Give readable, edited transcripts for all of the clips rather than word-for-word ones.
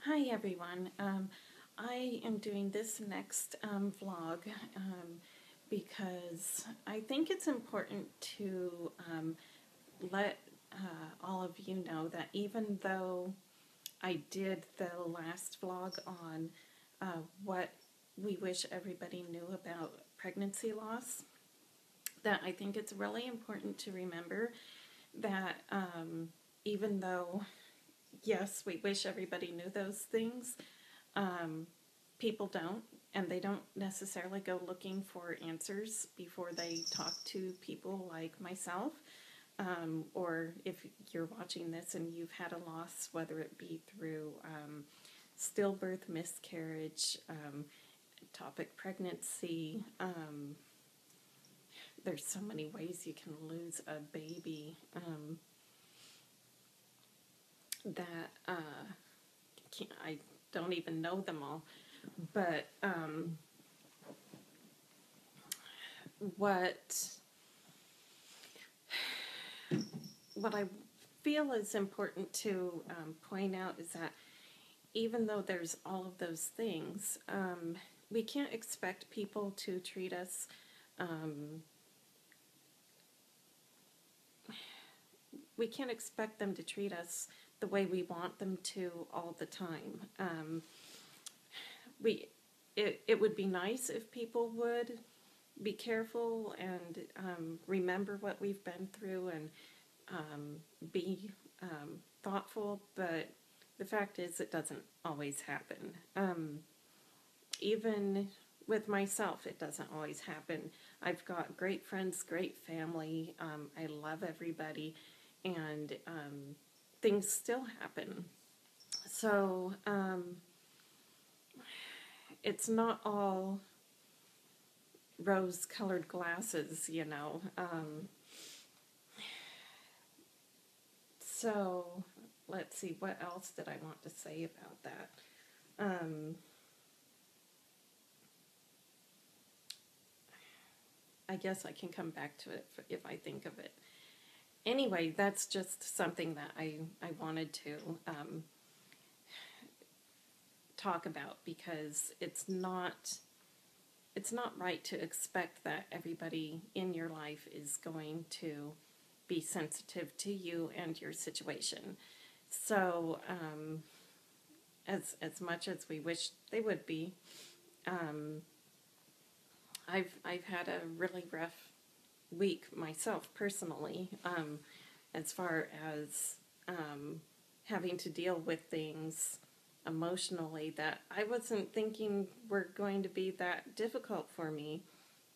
Hi everyone. I am doing this next vlog because I think it's important to let all of you know that even though I did the last vlog on what we wish everybody knew about pregnancy loss, that I think it's really important to remember that even though yes, we wish everybody knew those things. People don't, and they don't necessarily go looking for answers before they talk to people like myself. Or if you're watching this and you've had a loss, whether it be through stillbirth, miscarriage, ectopic pregnancy, there's so many ways you can lose a baby. That I don't even know them all, but what I feel is important to point out is that even though there's all of those things, we can't expect people to treat us we can't expect them to treat us the way we want them to all the time. It would be nice if people would be careful and remember what we've been through and be thoughtful, but the fact is it doesn't always happen. Even with myself, it doesn't always happen. I've got great friends, great family. I love everybody, and things still happen. So it's not all rose-colored glasses, you know. So let's see, what else did I want to say about that? I guess I can come back to it if I think of it. Anyway, that's just something that I wanted to talk about, because it's not right to expect that everybody in your life is going to be sensitive to you and your situation. So as much as we wish they would be, I've had a really rough week myself personally, as far as having to deal with things emotionally that I wasn't thinking were going to be that difficult for me,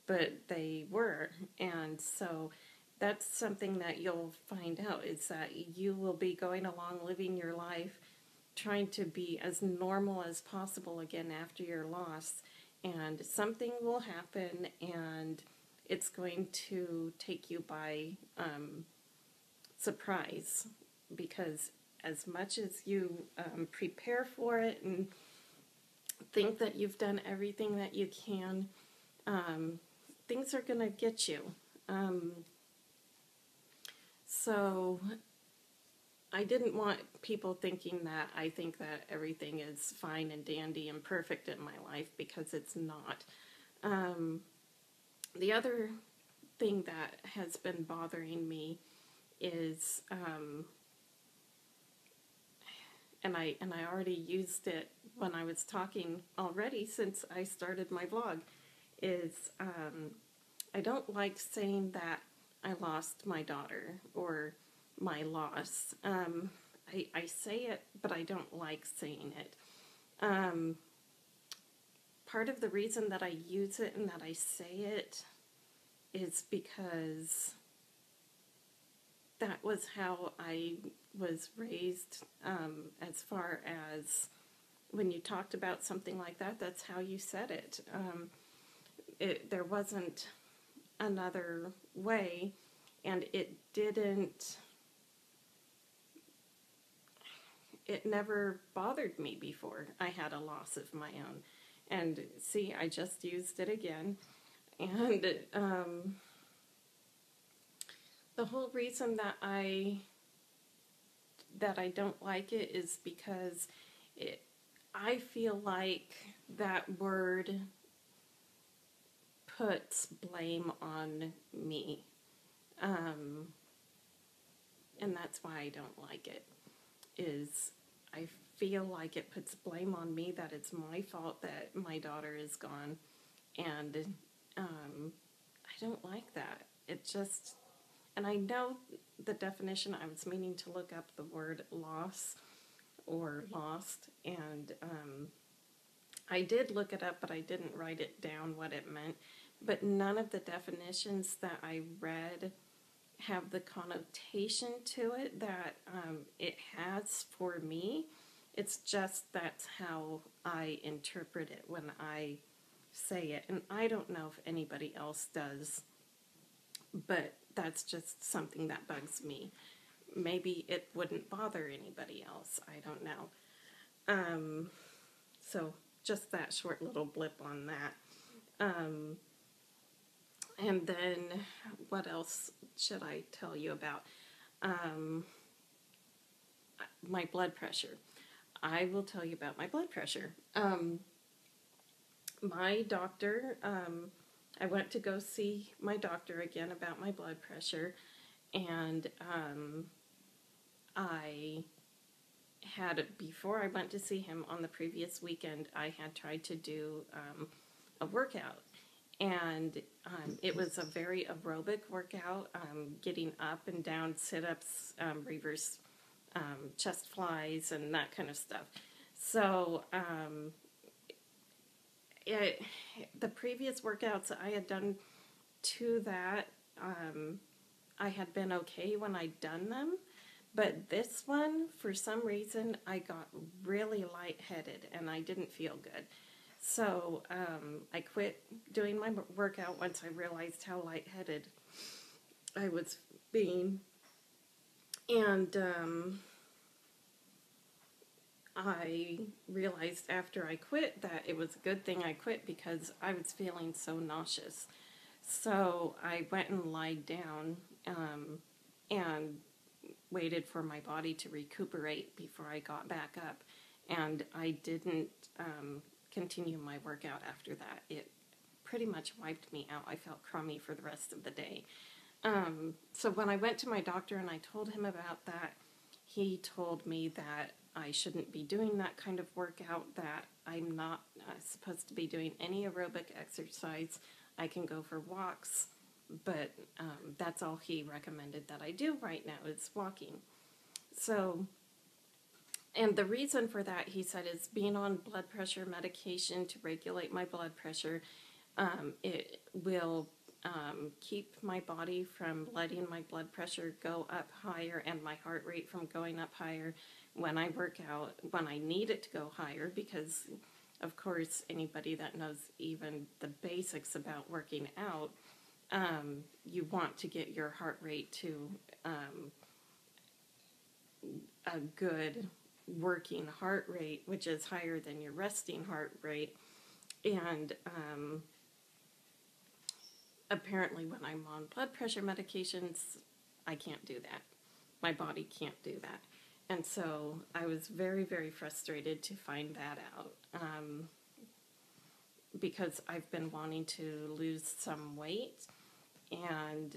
but they were. And so that's something that you'll find out, is that you will be going along living your life trying to be as normal as possible again after your loss, and something will happen and it's going to take you by surprise, because as much as you prepare for it and think that you've done everything that you can, things are going to get you. So I didn't want people thinking that I think that everything is fine and dandy and perfect in my life, because it's not. The other thing that has been bothering me is, and I already used it when I was talking already since I started my vlog, is I don't like saying that I lost my daughter or my loss. I say it, but I don't like saying it. Part of the reason that I use it and that I say it is because that was how I was raised. As far as when you talked about something like that, that's how you said it. There wasn't another way, and it never bothered me before I had a loss of my own. And see, I just used it again. And the whole reason that I don't like it is because I feel like that word puts blame on me. Um, and that's why I don't like it, is I feel like it puts blame on me, that it's my fault that my daughter is gone. And I don't like that. It just, and I know the definition, I was meaning to look up the word loss or lost, and I did look it up, but I didn't write it down what it meant. But none of the definitions that I read have the connotation to it that it has for me. It's just that's how I interpret it when I say it. And I don't know if anybody else does, but that's just something that bugs me. Maybe it wouldn't bother anybody else. I don't know. So just that short little blip on that. And then what else should I tell you about? My blood pressure. I will tell you about my blood pressure. My doctor, I went to go see my doctor again about my blood pressure, and I had, before I went to see him on the previous weekend, I had tried to do a workout. And it was a very aerobic workout, getting up and down, sit-ups, reverse chest flies, and that kind of stuff. So the previous workouts I had done to that, I had been okay when I'd done them. But this one, for some reason, I got really lightheaded and I didn't feel good. So I quit doing my workout once I realized how lightheaded I was being. And I realized after I quit that it was a good thing I quit, because I was feeling so nauseous. So I went and lied down and waited for my body to recuperate before I got back up. And I didn't continue my workout after that. It pretty much wiped me out. I felt crummy for the rest of the day. So when I went to my doctor and I told him about that, he told me that I shouldn't be doing that kind of workout, that I'm not supposed to be doing any aerobic exercise. I can go for walks, but that's all he recommended that I do right now is walking. So, and the reason for that, he said, is being on blood pressure medication to regulate my blood pressure. It will keep my body from letting my blood pressure go up higher and my heart rate from going up higher when I work out, when I need it to go higher, because of course anybody that knows even the basics about working out, you want to get your heart rate to a good working heart rate, which is higher than your resting heart rate. And apparently when I'm on blood pressure medications, I can't do that. My body can't do that. And so I was very, very frustrated to find that out, because I've been wanting to lose some weight, and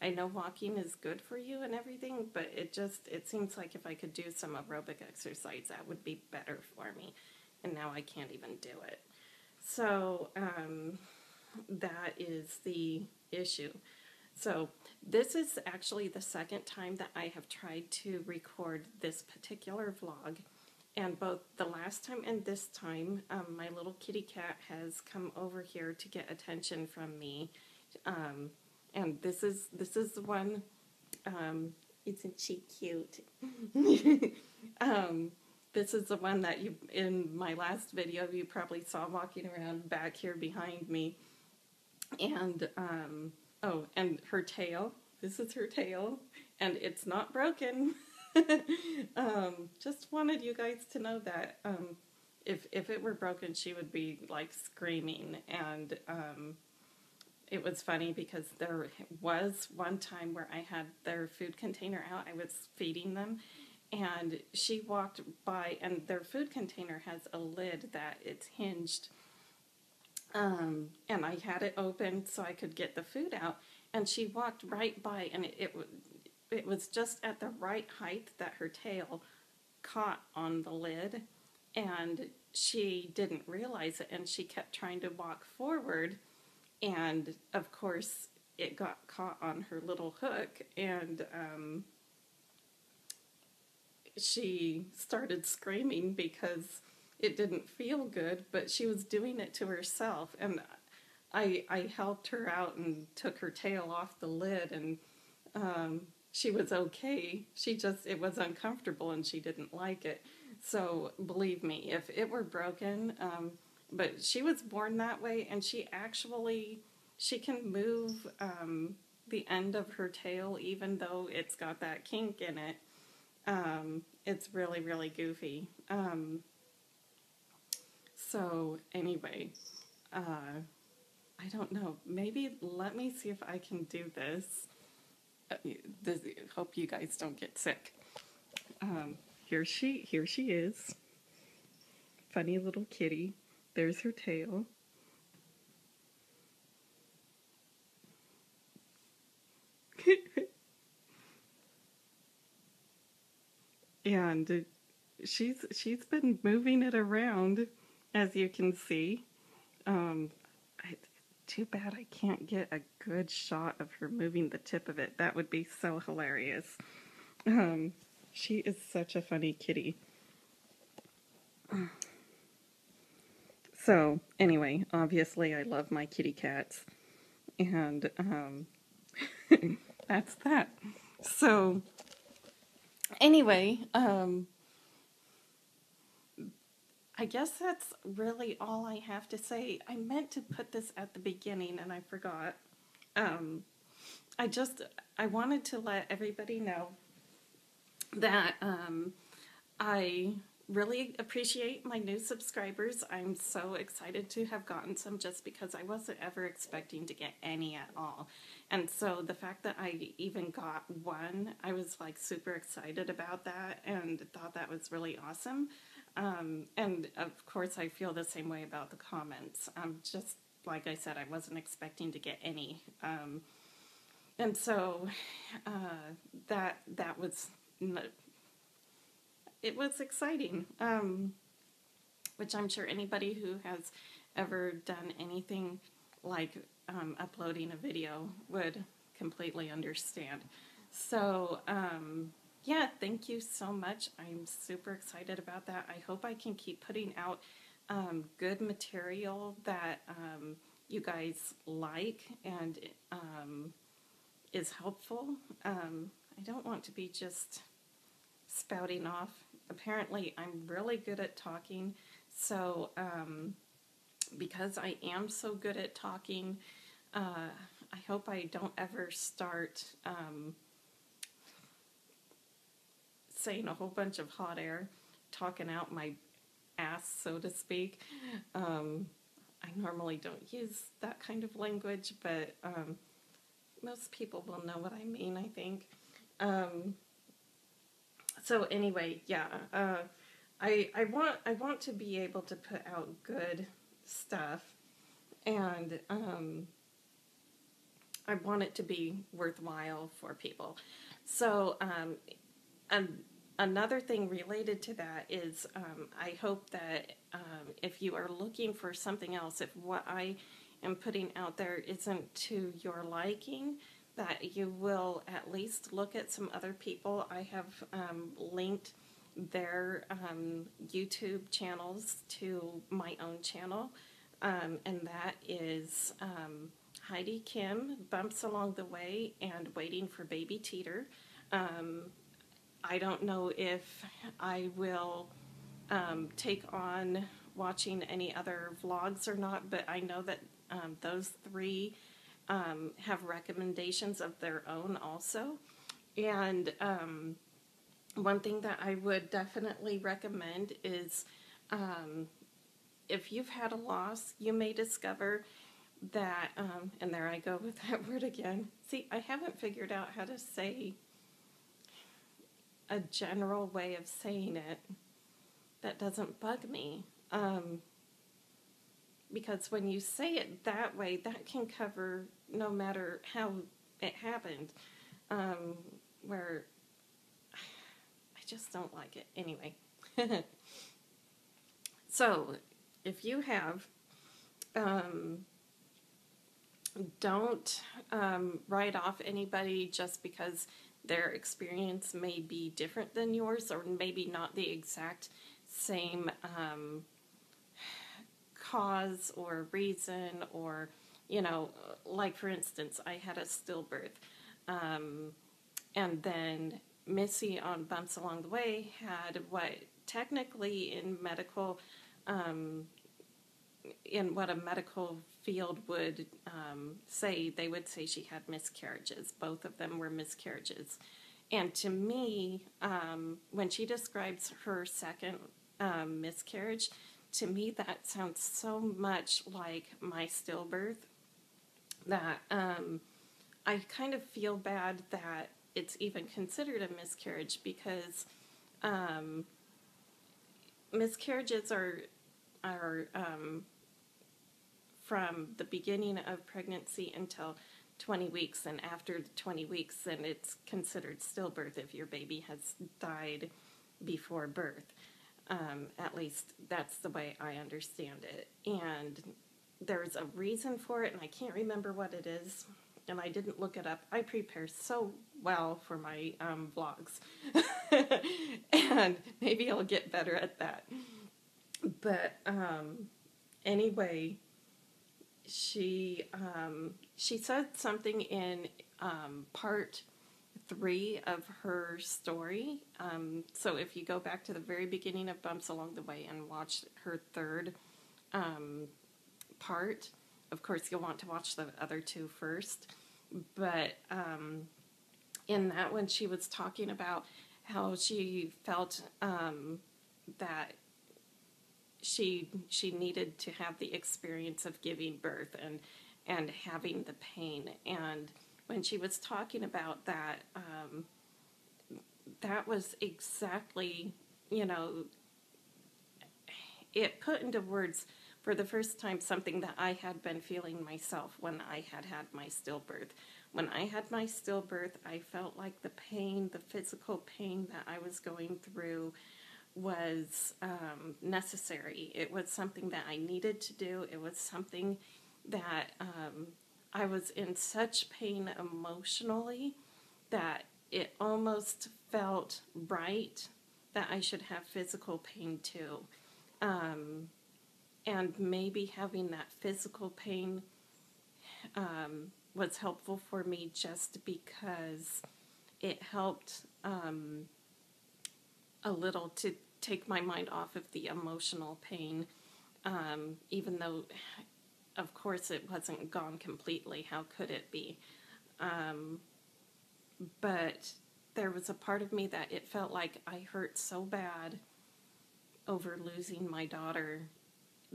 I know walking is good for you and everything, but it seems like if I could do some aerobic exercise, that would be better for me. And now I can't even do it. So that is the issue. So this is actually the second time that I have tried to record this particular vlog. And both the last time and this time, my little kitty cat has come over here to get attention from me. And this is the one, isn't she cute? This is the one that you, in my last video, you probably saw walking around back here behind me. And, oh, and her tail, this is her tail, and it's not broken. Just wanted you guys to know that, if it were broken, she would be, like, screaming. And, it was funny because there was one time where I had their food container out. I was feeding them, and she walked by, and their food container has a lid that it's hinged, and I had it open so I could get the food out, and she walked right by, and it was just at the right height that her tail caught on the lid, and she didn't realize it, and she kept trying to walk forward, and of course it got caught on her little hook, and she started screaming because it didn't feel good, but she was doing it to herself, and I helped her out and took her tail off the lid, and she was okay. It was uncomfortable and she didn't like it. So believe me, if it were broken, but she was born that way, and she can move the end of her tail even though it's got that kink in it. It's really, really goofy. So anyway, I don't know. Maybe let me see if I can do this. Hope you guys don't get sick. Here she is. Funny little kitty. There's her tail. And she's been moving it around, as you can see. Too bad I can't get a good shot of her moving the tip of it. That would be so hilarious. She is such a funny kitty. So, anyway, obviously I love my kitty cats. And that's that. So, anyway, I guess that's really all I have to say. I meant to put this at the beginning and I forgot. I wanted to let everybody know that I really appreciate my new subscribers. I'm so excited to have gotten some, just because I wasn't ever expecting to get any at all. And so the fact that I even got one, I was like super excited about that and thought that was really awesome. And of course I feel the same way about the comments. Just like I said, I wasn't expecting to get any. And so that was, it was exciting, which I'm sure anybody who has ever done anything like uploading a video would completely understand. So yeah, thank you so much. I'm super excited about that. I hope I can keep putting out good material that you guys like and is helpful. I don't want to be just spouting off. Apparently, I'm really good at talking, so because I am so good at talking, I hope I don't ever start saying a whole bunch of hot air, talking out my ass, so to speak. I normally don't use that kind of language, but most people will know what I mean, I think. So anyway, yeah, I want to be able to put out good stuff, and I want it to be worthwhile for people. So and another thing related to that is I hope that if you are looking for something else, if what I am putting out there isn't to your liking, that you will at least look at some other people. I have linked their YouTube channels to my own channel, and that is Heidi Kim, Bumps Along the Way, and Waiting for Baby Teeter. I don't know if I will take on watching any other vlogs or not, but I know that those three have recommendations of their own also. And one thing that I would definitely recommend is if you've had a loss, you may discover that, and there I go with that word again. See, I haven't figured out how to say a general way of saying it that doesn't bug me. Because when you say it that way, that can cover no matter how it happened. Where I just don't like it. Anyway. So, if you have, don't write off anybody just because their experience may be different than yours, or maybe not the exact same cause or reason, or, like for instance, I had a stillbirth, and then Missy on Bumps Along the Way had what technically in what a medical field would say, they would say she had miscarriages. Both of them were miscarriages. And to me, when she describes her second miscarriage, to me that sounds so much like my stillbirth that I kind of feel bad that it's even considered a miscarriage, because miscarriages are from the beginning of pregnancy until 20 weeks, and after the 20 weeks, then it's considered stillbirth if your baby has died before birth. At least that's the way I understand it. And there's a reason for it, and I can't remember what it is, and I didn't look it up. I prepare so well for my vlogs, and maybe I'll get better at that. But anyway, she said something in part 3 of her story. So if you go back to the very beginning of Bumps Along the Way and watch her third part, of course you'll want to watch the other 2 first. But in that one, she was talking about how she felt that she needed to have the experience of giving birth and having the pain. And when she was talking about that, that was exactly, it put into words for the first time something that I had been feeling myself when I had my stillbirth. When I had my stillbirth, I felt like the pain, the physical pain that I was going through was necessary. It was something that I needed to do. It was something that I was in such pain emotionally that it almost felt right that I should have physical pain too. And maybe having that physical pain was helpful for me just because it helped a little to take my mind off of the emotional pain, even though, of course, it wasn't gone completely. How could it be? But there was a part of me that it felt like I hurt so bad over losing my daughter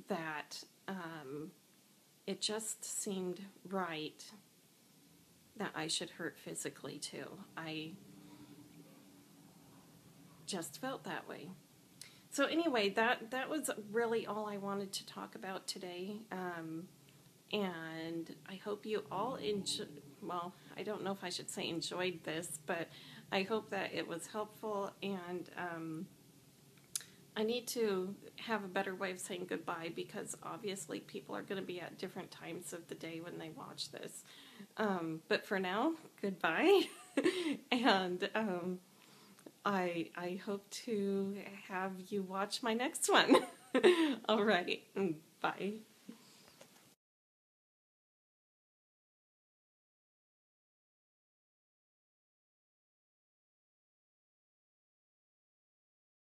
that it just seemed right that I should hurt physically too. I just felt that way. So anyway, that was really all I wanted to talk about today. And I hope you all well, I don't know if I should say enjoyed this, but I hope that it was helpful, and I need to have a better way of saying goodbye, because obviously people are going to be at different times of the day when they watch this. But for now, goodbye. And I hope to have you watch my next one. All right. Bye.